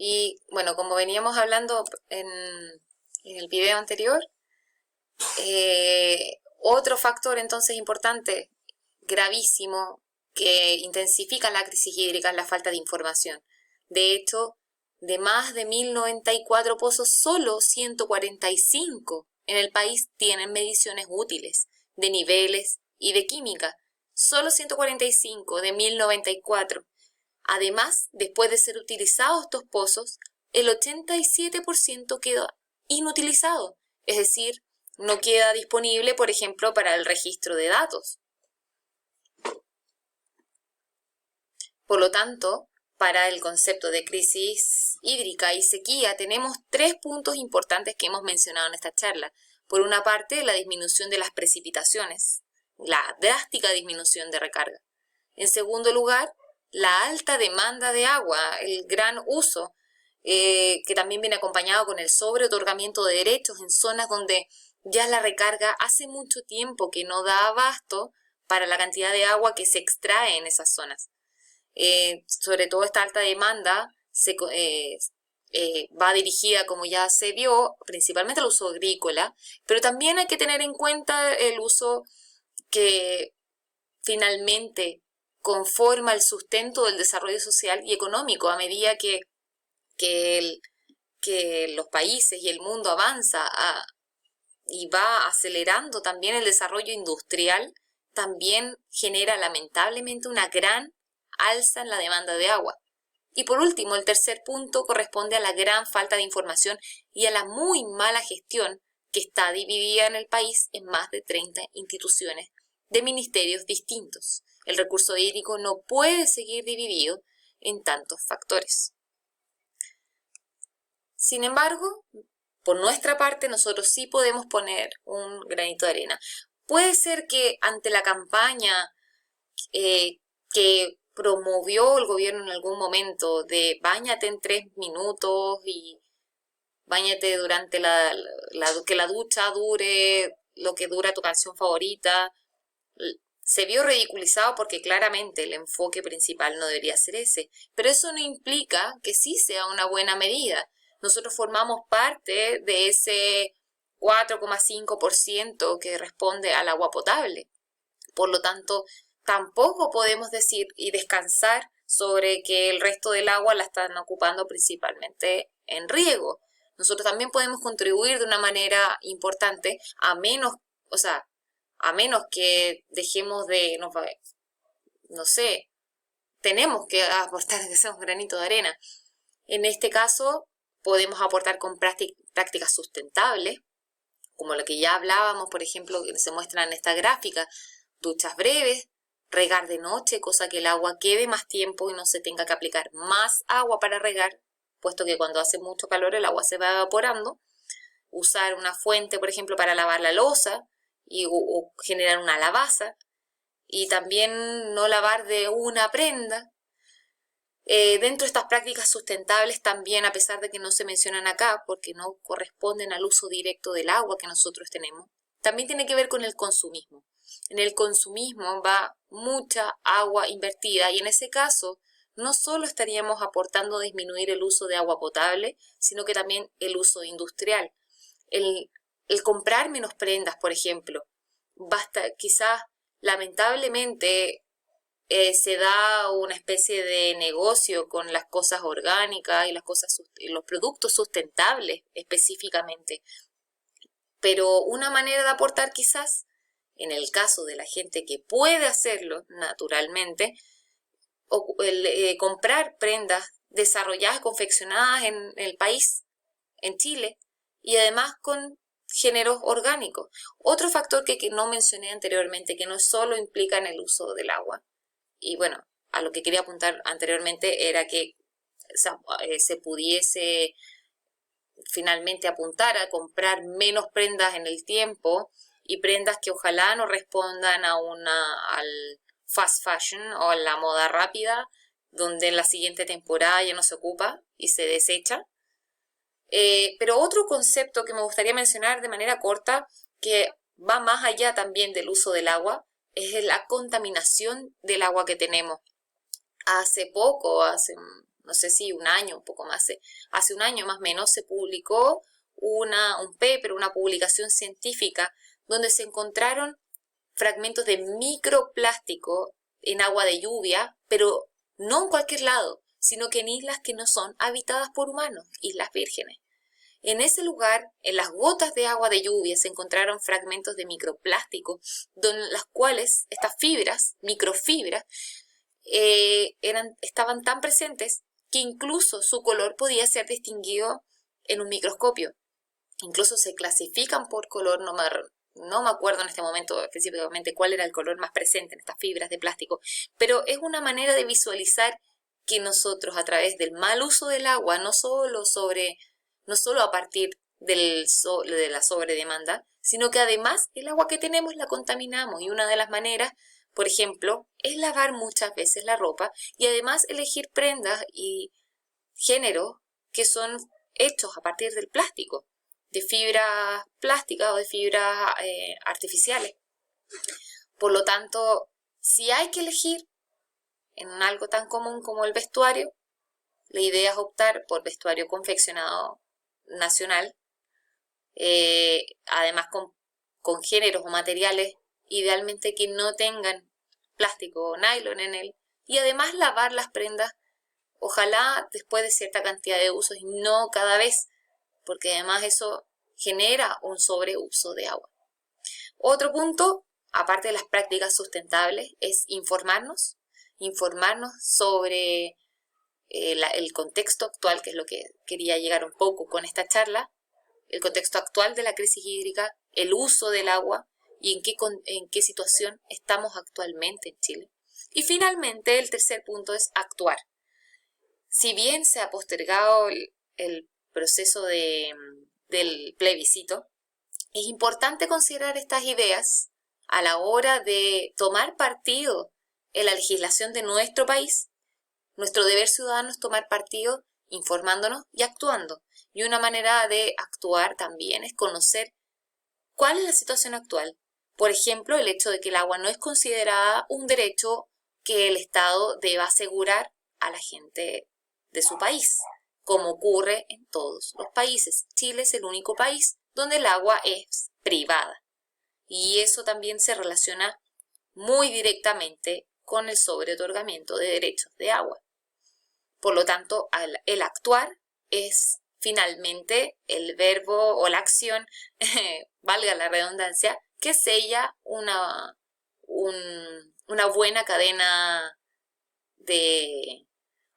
Y bueno, como veníamos hablando en el video anterior, otro factor entonces importante, gravísimo, que intensifica la crisis hídrica es la falta de información. De hecho, de más de 1094 pozos, solo 145 en el país tienen mediciones útiles de niveles y de química. Solo 145 de 1094. Además, después de ser utilizados estos pozos, el 87% queda inutilizado, es decir, no queda disponible, por ejemplo, para el registro de datos. Por lo tanto, para el concepto de crisis hídrica y sequía tenemos 3 puntos importantes que hemos mencionado en esta charla. Por una parte, la disminución de las precipitaciones, la drástica disminución de recarga. En segundo lugar, la alta demanda de agua, el gran uso, que también viene acompañado con el sobreotorgamiento de derechos en zonas donde ya la recarga hace mucho tiempo que no da abasto para la cantidad de agua que se extrae en esas zonas. Sobre todo esta alta demanda va dirigida, como ya se vio, principalmente al uso agrícola, pero también hay que tener en cuenta el uso que finalmente conforma el sustento del desarrollo social y económico a medida que los países y el mundo avanza y va acelerando también el desarrollo industrial, también genera lamentablemente una gran alza en la demanda de agua. Y por último, el tercer punto corresponde a la gran falta de información y a la muy mala gestión que está dividida en el país en más de 30 instituciones de ministerios distintos. El recurso hídrico no puede seguir dividido en tantos factores. Sin embargo, por nuestra parte, nosotros sí podemos poner un granito de arena. Puede ser que ante la campaña que promovió el gobierno en algún momento de báñate en 3 minutos y báñate durante que la ducha dure lo que dura tu canción favorita, se vio ridiculizado porque claramente el enfoque principal no debería ser ese. Pero eso no implica que sí sea una buena medida. Nosotros formamos parte de ese 4,5% que responde al agua potable. Por lo tanto, tampoco podemos decir y descansar sobre que el resto del agua la están ocupando principalmente en riego. Nosotros también podemos contribuir de una manera importante, a menos que dejemos de, no sé, tenemos que aportar que sea un granito de arena. En este caso, podemos aportar con prácticas sustentables, como lo que ya hablábamos, por ejemplo, que se muestra en esta gráfica, duchas breves, regar de noche, cosa que el agua quede más tiempo y no se tenga que aplicar más agua para regar, puesto que cuando hace mucho calor el agua se va evaporando. Usar una fuente, por ejemplo, para lavar la loza o generar una lavaza. Y también no lavar de una prenda. Dentro de estas prácticas sustentables también, a pesar de que no se mencionan acá, porque no corresponden al uso directo del agua que nosotros tenemos, también tiene que ver con el consumismo. En el consumismo va mucha agua invertida y en ese caso no solo estaríamos aportando a disminuir el uso de agua potable, sino que también el uso industrial. El comprar menos prendas, por ejemplo, quizás lamentablemente se da una especie de negocio con las cosas orgánicas y los productos sustentables específicamente. Pero una manera de aportar quizás, en el caso de la gente que puede hacerlo naturalmente, comprar prendas desarrolladas, confeccionadas en el país, en Chile, y además con géneros orgánicos. Otro factor que no mencioné anteriormente, que no solo implica en el uso del agua, y bueno, a lo que quería apuntar anteriormente era que se pudiese finalmente apuntar a comprar menos prendas en el tiempo y prendas que ojalá no respondan al fast fashion o a la moda rápida, donde en la siguiente temporada ya no se ocupa y se desecha. Pero otro concepto que me gustaría mencionar de manera corta, que va más allá también del uso del agua, es la contaminación del agua que tenemos. Hace no sé si un año, un poco más, hace un año más o menos se publicó un paper, una publicación científica donde se encontraron fragmentos de microplástico en agua de lluvia, pero no en cualquier lado, sino que en islas que no son habitadas por humanos, islas vírgenes. En ese lugar, en las gotas de agua de lluvia, se encontraron fragmentos de microplástico, donde las cuales estas fibras, microfibras, estaban tan presentes que incluso su color podía ser distinguido en un microscopio. Incluso se clasifican por color, no me acuerdo en este momento específicamente cuál era el color más presente en estas fibras de plástico, pero es una manera de visualizar que nosotros a través del mal uso del agua, no solo a partir de la sobredemanda, sino que además el agua que tenemos la contaminamos y una de las maneras, por ejemplo, es lavar muchas veces la ropa y además elegir prendas y géneros que son hechos a partir del plástico, de fibras plásticas o de fibras artificiales. Por lo tanto, si hay que elegir en algo tan común como el vestuario, la idea es optar por vestuario confeccionado nacional, además con géneros o materiales idealmente que no tengan plástico o nylon en él, y además lavar las prendas, ojalá después de cierta cantidad de usos y no cada vez, porque además eso genera un sobreuso de agua. Otro punto, aparte de las prácticas sustentables, es informarnos sobre el contexto actual, que es lo que quería llegar un poco con esta charla, el contexto actual de la crisis hídrica, el uso del agua y en qué situación estamos actualmente en Chile. Y finalmente, el tercer punto es actuar. Si bien se ha postergado el proceso del plebiscito, es importante considerar estas ideas a la hora de tomar partido en la legislación de nuestro país. Nuestro deber ciudadano es tomar partido informándonos y actuando. Y una manera de actuar también es conocer cuál es la situación actual. Por ejemplo, el hecho de que el agua no es considerada un derecho que el Estado deba asegurar a la gente de su país, como ocurre en todos los países. Chile es el único país donde el agua es privada. Y eso también se relaciona muy directamente con el sobreotorgamiento de derechos de agua. Por lo tanto, el actuar es finalmente el verbo o la acción, valga la redundancia, que sella una buena cadena de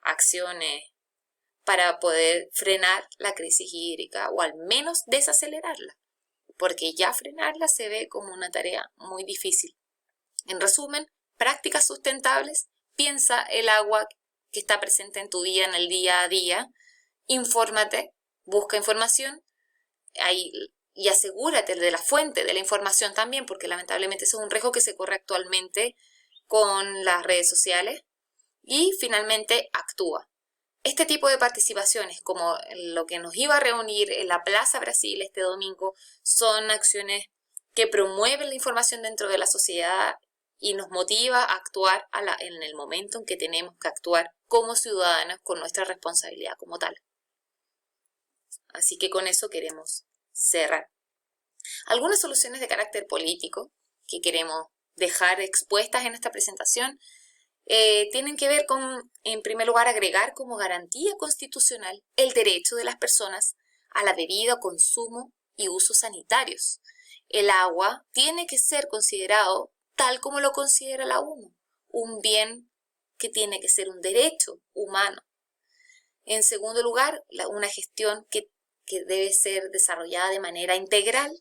acciones para poder frenar la crisis hídrica o al menos desacelerarla, porque ya frenarla se ve como una tarea muy difícil. En resumen, prácticas sustentables, piensa el agua que está presente en tu vida en el día a día, infórmate, busca información y asegúrate de la fuente de la información también, porque lamentablemente eso es un riesgo que se corre actualmente con las redes sociales. Y finalmente, actúa. Este tipo de participaciones, como lo que nos iba a reunir en la Plaza Brasil este domingo, son acciones que promueven la información dentro de la sociedad y nos motiva a actuar en el momento en que tenemos que actuar como ciudadanos con nuestra responsabilidad como tal. Así que con eso queremos cerrar. Algunas soluciones de carácter político que queremos dejar expuestas en esta presentación tienen que ver con, en primer lugar, agregar como garantía constitucional el derecho de las personas a la bebida, consumo y usos sanitarios. El agua tiene que ser considerado tal como lo considera la ONU, un bien que tiene que ser un derecho humano. En segundo lugar, una gestión que debe ser desarrollada de manera integral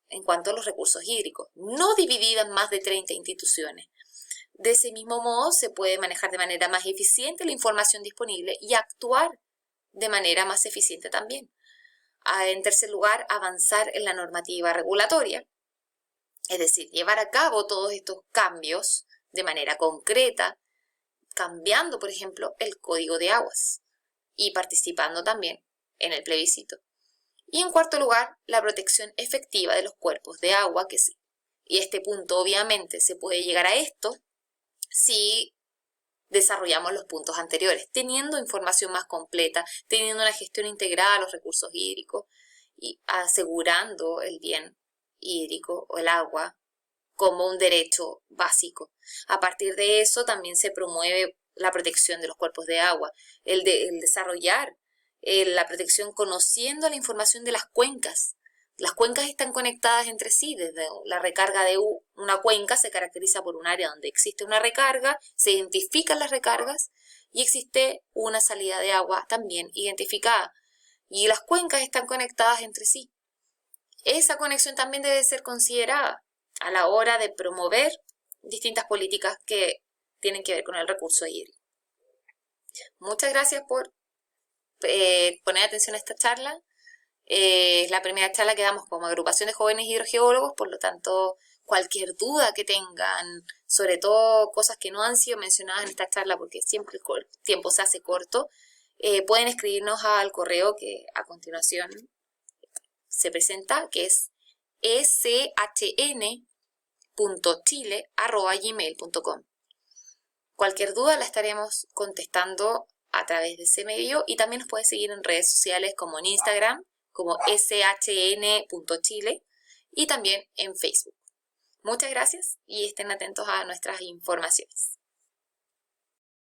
en cuanto a los recursos hídricos, no dividida en más de 30 instituciones. De ese mismo modo, se puede manejar de manera más eficiente la información disponible y actuar de manera más eficiente también. En tercer lugar, avanzar en la normativa regulatoria, es decir, llevar a cabo todos estos cambios de manera concreta, cambiando, por ejemplo, el Código de Aguas y participando también en el plebiscito. Y en cuarto lugar, la protección efectiva de los cuerpos de agua, y este punto obviamente se puede llegar a esto si desarrollamos los puntos anteriores, teniendo información más completa, teniendo una gestión integrada de los recursos hídricos y asegurando el bien hídrico o el agua como un derecho básico. A partir de eso también se promueve la protección de los cuerpos de agua, el desarrollar la protección conociendo la información de las cuencas. Las cuencas están conectadas entre sí, desde la recarga de una cuenca se caracteriza por un área donde existe una recarga, se identifican las recargas y existe una salida de agua también identificada. Y las cuencas están conectadas entre sí. Esa conexión también debe ser considerada a la hora de promover distintas políticas que tienen que ver con el recurso hídrico. Muchas gracias por poner atención a esta charla. Es la primera charla que damos como agrupación de jóvenes hidrogeólogos, por lo tanto, cualquier duda que tengan, sobre todo cosas que no han sido mencionadas en esta charla, porque siempre el tiempo se hace corto, pueden escribirnos al correo que a continuación se presenta, que es shn.chile@gmail.com. Cualquier duda la estaremos contestando a través de ese medio y también nos puede seguir en redes sociales como en Instagram, como shn.chile y también en Facebook. Muchas gracias y estén atentos a nuestras informaciones.